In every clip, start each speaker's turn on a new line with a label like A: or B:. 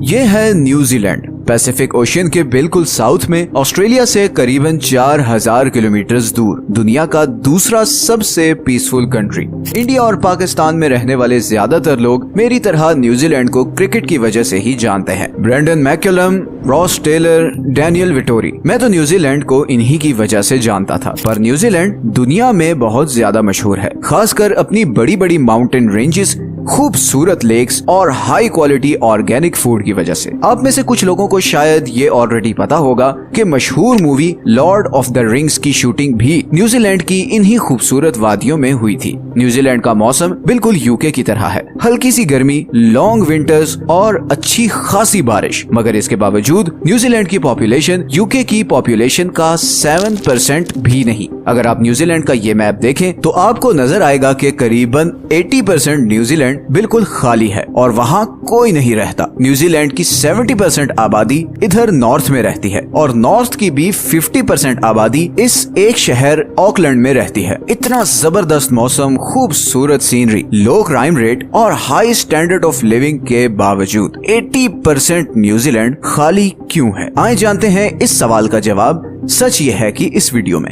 A: ये है New Zealand, Pacific ocean के बिल्कुल साउथ में, ऑस्ट्रेलिया से करीबन 4000 किलोमीटर दूर, दुनिया का दूसरा सबसे पीसफुल कंट्री। इंडिया और पाकिस्तान में रहने वाले ज्यादातर लोग मेरी तरह न्यूजीलैंड को क्रिकेट की वजह से ही जानते हैं। Brendon McCullum, Ross Taylor, Daniel Vettori. मैं तो न्यूजीलैंड को इन्हीं की वजह से जानता था, पर न्यूजीलैंड दुनिया में बहुत ज्यादा मशहूर है, खासकर अपनी बड़ी बड़ी माउंटेन रेंजेस, खूबसूरत लेक्स और हाई क्वालिटी ऑर्गेनिक फूड की वजह से। आप में से कुछ लोगों को शायद ये ऑलरेडी पता होगा कि मशहूर movie Lord of the rings की शूटिंग भी न्यूजीलैंड की इन्हीं खूबसूरत वादियों में हुई थी। न्यूजीलैंड का मौसम बिल्कुल यूके की तरह है, हल्की सी गर्मी, लॉन्ग विंटर्स और अच्छी खासी बारिश। मगर इसके बावजूद न्यूजीलैंड की पॉपुलेशन यूके की पॉपुलेशन का 7% भी नहीं। अगर आप न्यूजीलैंड का ये मैप देखें तो आपको नजर आएगा कि करीबन 80% न्यूजीलैंड बिल्कुल खाली है और वहाँ कोई नहीं रहता। न्यूजीलैंड की 70% आबादी इधर नॉर्थ में रहती है और नॉर्थ की भी 50% आबादी इस एक शहर ऑकलैंड में रहती है। इतना जबरदस्त मौसम, खूबसूरत सीनरी, लो क्राइम रेट और हाई स्टैंडर्ड ऑफ लिविंग के बावजूद 80% न्यूजीलैंड खाली क्यों है? आइए जानते हैं इस सवाल का जवाब। सच ये है कि इस वीडियो में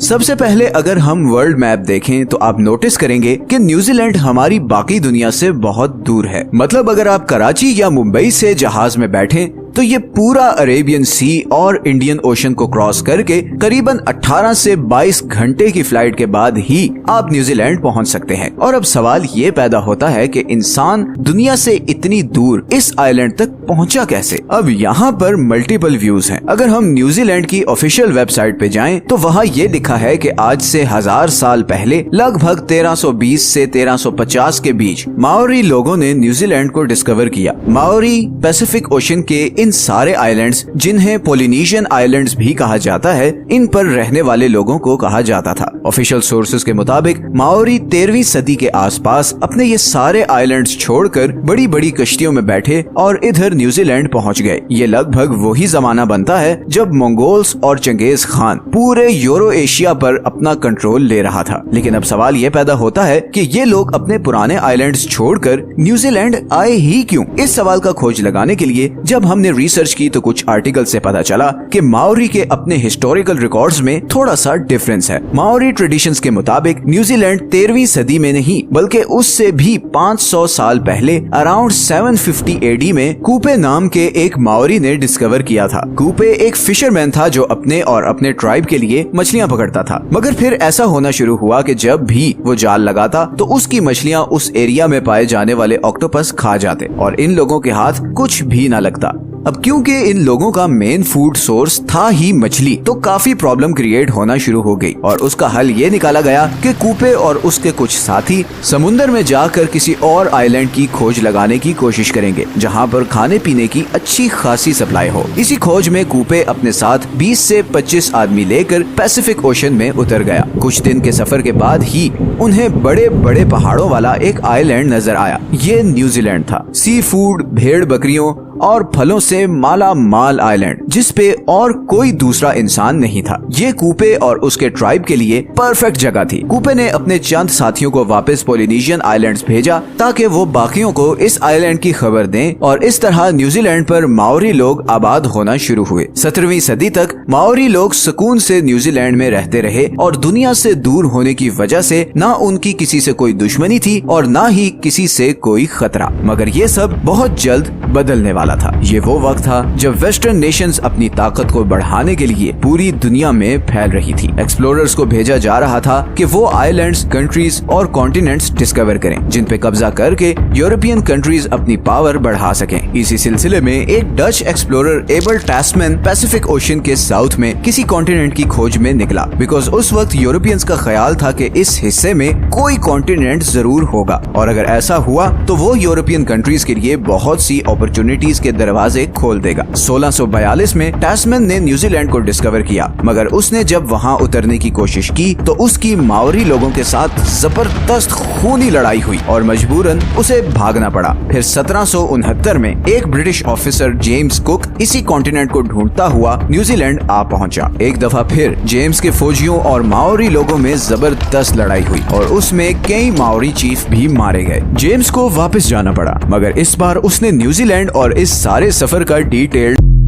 A: सबसे पहले अगर हम वर्ल्ड मैप देखें तो आप नोटिस करेंगे कि न्यूजीलैंड हमारी बाकी दुनिया से बहुत दूर है। मतलब अगर आप कराची या मुंबई से जहाज में बैठें तो ये पूरा अरेबियन सी और इंडियन ओशन को क्रॉस करके करीबन 18 से 22 घंटे की फ्लाइट के बाद ही आप न्यूजीलैंड पहुंच सकते हैं। और अब सवाल ये पैदा होता है कि इंसान दुनिया से इतनी दूर इस आइलैंड तक पहुंचा कैसे? अब यहाँ पर मल्टीपल व्यूज हैं। अगर हम न्यूजीलैंड की ऑफिशियल वेबसाइट पे जाएं तो वहाँ ये लिखा है कि आज से 1000 साल पहले लगभग 1320 से 1350 के बीच माओरी लोगों ने न्यूजीलैंड को डिस्कवर किया। माओरी पैसिफिक ओशन के इन सारे आइलैंड्स, जिन्हें पोलिनेशियन आइलैंड्स भी कहा जाता है, इन पर रहने वाले लोगों को कहा जाता था। ऑफिशियल सोर्सेज के मुताबिक माओरी 13वीं सदी के आसपास अपने ये सारे आइलैंड्स छोड़कर बड़ी बड़ी कश्तियों में बैठे और इधर न्यूजीलैंड पहुंच गए। ये लगभग वही जमाना बनता है जब मंगोल्स और चंगेज खान पूरे यूरो एशिया पर अपना कंट्रोल ले रहा था। लेकिन अब सवाल ये पैदा होता है कि ये लोग अपने पुराने आइलैंड्स छोड़कर न्यूजीलैंड आए ही क्यों? इस सवाल का खोज लगाने के लिए जब हमने रिसर्च की तो कुछ आर्टिकल से पता चला कि माओरी के अपने हिस्टोरिकल रिकॉर्ड्स में थोड़ा सा डिफरेंस है। माओरी ट्रेडिशंस के मुताबिक न्यूजीलैंड 13वीं सदी में नहीं बल्कि उससे भी 500 साल पहले अराउंड 750 एडी में कूपे नाम के एक माओरी ने डिस्कवर किया था। कूपे एक फिशरमैन था जो अपने और अपने ट्राइब के लिए मछलियां पकड़ता था। मगर फिर ऐसा होना शुरू हुआ कि जब भी वो जाल लगाता तो उसकी मछलियां उस एरिया में पाए जाने वाले ऑक्टोपस खा जाते और इन लोगों के हाथ कुछ भी न लगता। अब क्योंकि इन लोगों का मेन फूड सोर्स था ही मछली, तो काफी प्रॉब्लम क्रिएट होना शुरू हो गई और उसका हल ये निकाला गया कि कूपे और उसके कुछ साथी समुंदर में जाकर किसी और आइलैंड की खोज लगाने की कोशिश करेंगे जहां पर खाने पीने की अच्छी खासी सप्लाई हो। इसी खोज में कूपे अपने साथ 20 से 25 आदमी लेकर पैसिफिक ओशन में उतर गया। कुछ दिन के सफर के बाद ही उन्हें बड़े बड़े पहाड़ों वाला एक आइलैंड नजर आया। ये न्यूजीलैंड था। सी फूड, भेड़ बकरियों और फलों से माला माल आइलैंड, जिसपे और कोई दूसरा इंसान नहीं था। ये कूपे और उसके ट्राइब के लिए परफेक्ट जगह थी। कूपे ने अपने चंद साथियों को वापस पोलिनेशियन आइलैंड्स भेजा ताकि वो बाकियों को इस आइलैंड की खबर दें और इस तरह न्यूजीलैंड पर माओरी लोग आबाद होना शुरू हुए। 17वीं सदी तक माओरी लोग सुकून से न्यूजीलैंड में रहते रहे और दुनिया से दूर होने की वजह से ना उनकी किसी से कोई दुश्मनी थी और ना ही किसी से कोई खतरा। मगर ये सब बहुत जल्द बदलने वाला था। ये वो वक्त था जब वेस्टर्न नेशंस अपनी ताकत को बढ़ाने के लिए पूरी दुनिया में फैल रही थी। एक्सप्लोरर्स को भेजा जा रहा था कि वो आइलैंड्स, कंट्रीज और कॉन्टिनेंट्स डिस्कवर करें जिन पे कब्जा करके यूरोपियन कंट्रीज अपनी पावर बढ़ा सकें। इसी सिलसिले में एक Dutch explorer Abel Tasman Pacific Ocean के साउथ में किसी कॉन्टिनेंट की खोज में निकला, बिकॉज उस वक्त यूरोपियंस का ख्याल था कि इस हिस्से में कोई कॉन्टिनेंट जरूर होगा और अगर ऐसा हुआ तो वो यूरोपियन कंट्रीज के लिए बहुत सी अपॉर्चुनिटीज के दरवाजे खोल देगा। 1642 में टैस्मैन ने न्यूजीलैंड को डिस्कवर किया, मगर उसने जब वहाँ उतरने की कोशिश की तो उसकी माओरी लोगों के साथ जबरदस्त खूनी लड़ाई हुई और मजबूरन उसे भागना पड़ा। फिर 1769 में एक ब्रिटिश ऑफिसर जेम्स कुक इसी कॉन्टिनेंट को ढूंढता हुआ न्यूजीलैंड आ पहुंचा। एक दफा फिर जेम्स के फौजियों और माओरी लोगों में जबरदस्त लड़ाई हुई और उसमें कई माओरी चीफ भी मारे गए। जेम्स को वापस जाना पड़ा, मगर इस बार उसने न्यूजीलैंड और इस सारे सफर का डिटेल्ड